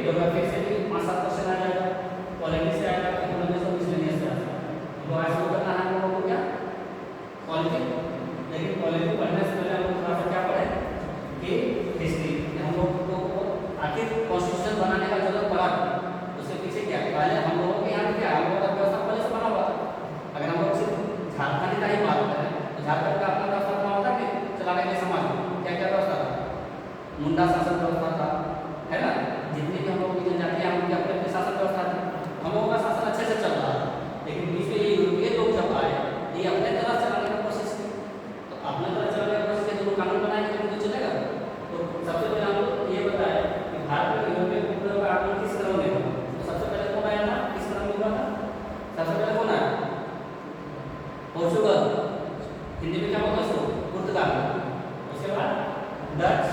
Geography से भी 5-7 question आ जाएगा, पॉलिटी से आएगा, इकोनॉमिक्स और मिसलेनियस से आएगा। तो आज को करना है हम लोगों को क्या पॉलिटी, लेकिन पॉलिटी पढ़ने से पहले हम लोग थोड़ा सा क्या पढ़े कि हिस्ट्री, हम लोग को आखिर कॉन्स्टिट्यूशन बनाने का जरूरत पड़ा उसके पीछे क्या है। पहले हम लोगों के यहाँ क्या हम लोगों का व्यवस्था पहले से बना हुआ था। अगर हम लोग सिर्फ झारखंड का ही बात करें तो झारखंड का अपना व्यवस्था बना हुआ था कि चलाने के लिए समाज क्या क्या व्यवस्था था, मुंडा शासन व्यवस्था था, है ना। जितनी भी हम लोग की जनजातियाँ उनकी अपने अपने शासन व्यवस्था थी, हम लोगों का शासन अच्छे से चल रहा था। लेकिन बीच में ये यूरोपीय लोग जब आए ये अपने तरह चलाने का कोशिश की, तो अपने तरह चलाने का कोशिश की, जो कानून बनाएंगे तो चलेगा। तो सबसे पहले हम लोग ये बताया कि भारत में यूरोपीय उपद्रव का आगमन किस क्रम में हुआ। तो सबसे पहले कौन आया था, किस क्रम में हुआ था, सबसे पहले कौन आया, पोर्चुगल, हिंदी में क्या बोलते हैं उसको, पुर्तगाल। उसके बाद डच,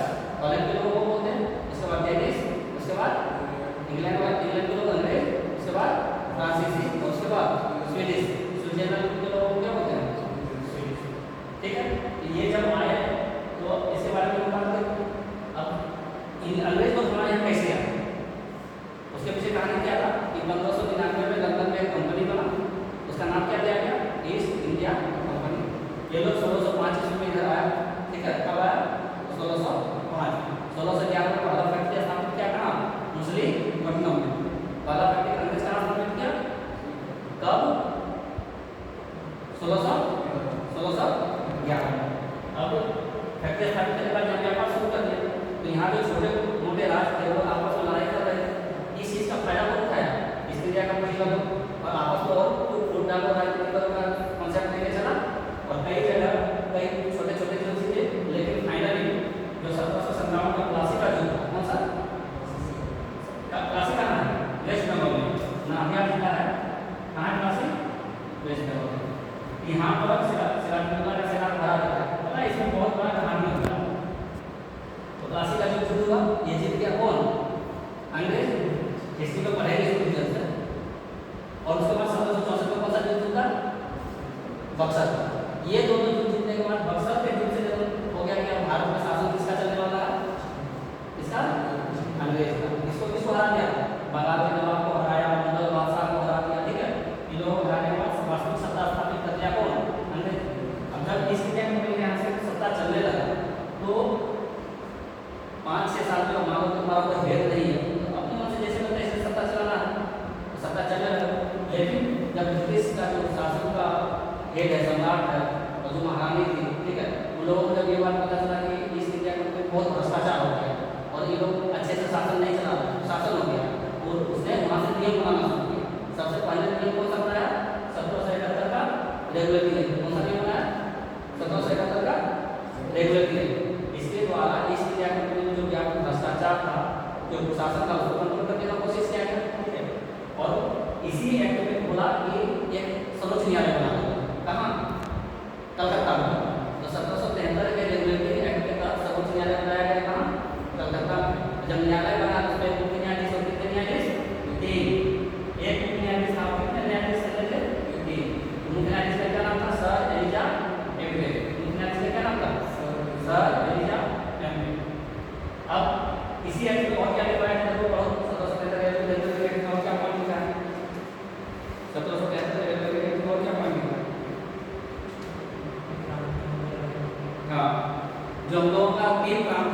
हॉलैंड के लोगों को बोलते हैं। उसके बाद डेनिश, उसके बाद इंग्लैंड के लोग अंग्रेज, उसके बाद फ्रांसीसी, और उसके बाद स्वीडिश, स्विट्जरलैंड के लोगों को क्या बोलते हैं, स्वीडिश। ठीक है, तो ये जब आए तो इसके बारे में बात करें। अब इन अंग्रेज लोग हमारे यहाँ कैसे आए, उसके पीछे कहानी क्या था कि 1599 में लंदन में एक कंपनी बना, उसका नाम क्या दिया गया, ईस्ट इंडिया कंपनी। ये लोग 1605 ईस्वी में इधर आया। ठीक है, कब आया, 1605। 1611 में पहला फैक्ट्री स्थापित किया कहाँ, मछलीपट्टनम में। पहला फैक्ट्री अंग्रेज कहाँ स्थापित किया, कब, 1611 में। अब फैक्ट्री स्थापित करने के बाद जब व्यापार शुरू कर दिया तो यहाँ जो छोटे मोटे राज्य थे वो आपस में लड़ाई कर रहे थे। इस चीज़ का फायदा कौन उठाया, ईस्ट इंडिया कंपनी वालों, और आपस में और फुटबॉल और राजनीतिक का कॉन्सेप्ट लेके चला, और कई जगह कई छोटे छोटे जो थे। लेकिन फाइनली जो 1757 का प्लासी का युद्ध, कौन सा प्लासी कहाँ है, वेस्ट बंगाल में, नामिया जिला है, कहाँ है प्लासी, वेस्ट बंगाल में। यहाँ पर सिराजुद्दौला का सेना भरा था, पता है इसमें बहुत बड़ा कहानी होता है। तो प्लासी का जो युद्ध हुआ ये जीत गया कौन, अंग्रेज। हिस्ट्री में पढ़ेंगे इसको डिटेल से। और उसके बाद 1764 में कौन सा युद्ध हुआ, बक्सर। ये दोनों युद्ध जीतने के बाद बक्सर के युद्ध से हो गया कि भारत में शासन किसका चलने वाला है, इसका, अंग्रेज का। किसको हरा दिया, बंगाल के नवाब को हराया, मुगल बादशाह को हरा दिया। ठीक है, इन लोगों को हराने के बाद वास्तविक सत्ता स्थापित कर दिया कौन, अंग्रेज। अब जब ईस्ट इंडिया कंपनी यहाँ से सत्ता चलने लगा तो 5-6 साल में हमारा तो हमारा कोई भेद नहीं है, तो अपने मन से जैसे लगता है ऐसे सत्ता चलाना है, तो सत्ता चलने लगा। लेकिन जब ब्रिटिश का जो शासन का हेड है, सम्राट है, और जो महारानी थी, ठीक है, उन लोगों को जब ये बात पता चला कि ईस्ट इंडिया कंपनी बहुत भ्रष्टाचार हो गया और ये लोग अच्छे से शासन नहीं चला रहे, शासन हो गया, और उसने वहाँ से नियम बनाना शुरू किया। सबसे पहले नियम कौन सा बनाया, 1771 का रेगुलेटरी एक्ट। कौन सा नियम बनाया, 1771 का रेगुलेटरी एक्ट। इसके द्वारा ईस्ट इंडिया कंपनी में जो व्यापक भ्रष्टाचार था, जो शासन था, उसको कंट्रोल करने का कोशिश किया गया। ठीक है, और इसी एक्ट में बोला कि एक सर्वोच्च न्यायालय बना दिया, कहाँ, कलकत्ता में। तो 1773 के रेगुलेटरी एक्ट के तहत सर्वोच्च न्यायालय बनाया गया कहाँ, कलकत्ता में। जब न्यायालय बना तो उसमें मुख्य न्यायाधीश और कितने न्यायाधीश, 3। एक मुख्य न्यायाधीश था, कितने न्यायाधीश थे, 3। मुख्य न्यायाधीश का क्या नाम था, सर एलिजा एम्बे। मुख्य न्यायाधीश का क्या नाम था, सर एलिजा एम्बे। अब इसी एक्ट में और क्या लिखा है, तो पढ़ो, 1773 रेगुलेटरी एक्ट में और क्या पॉइंट लिखा है, 1773 रेगुलेटरी एक्ट में और क्या पॉइंट लिखा है। हाँ, जो हम लोगों का 3 काम था।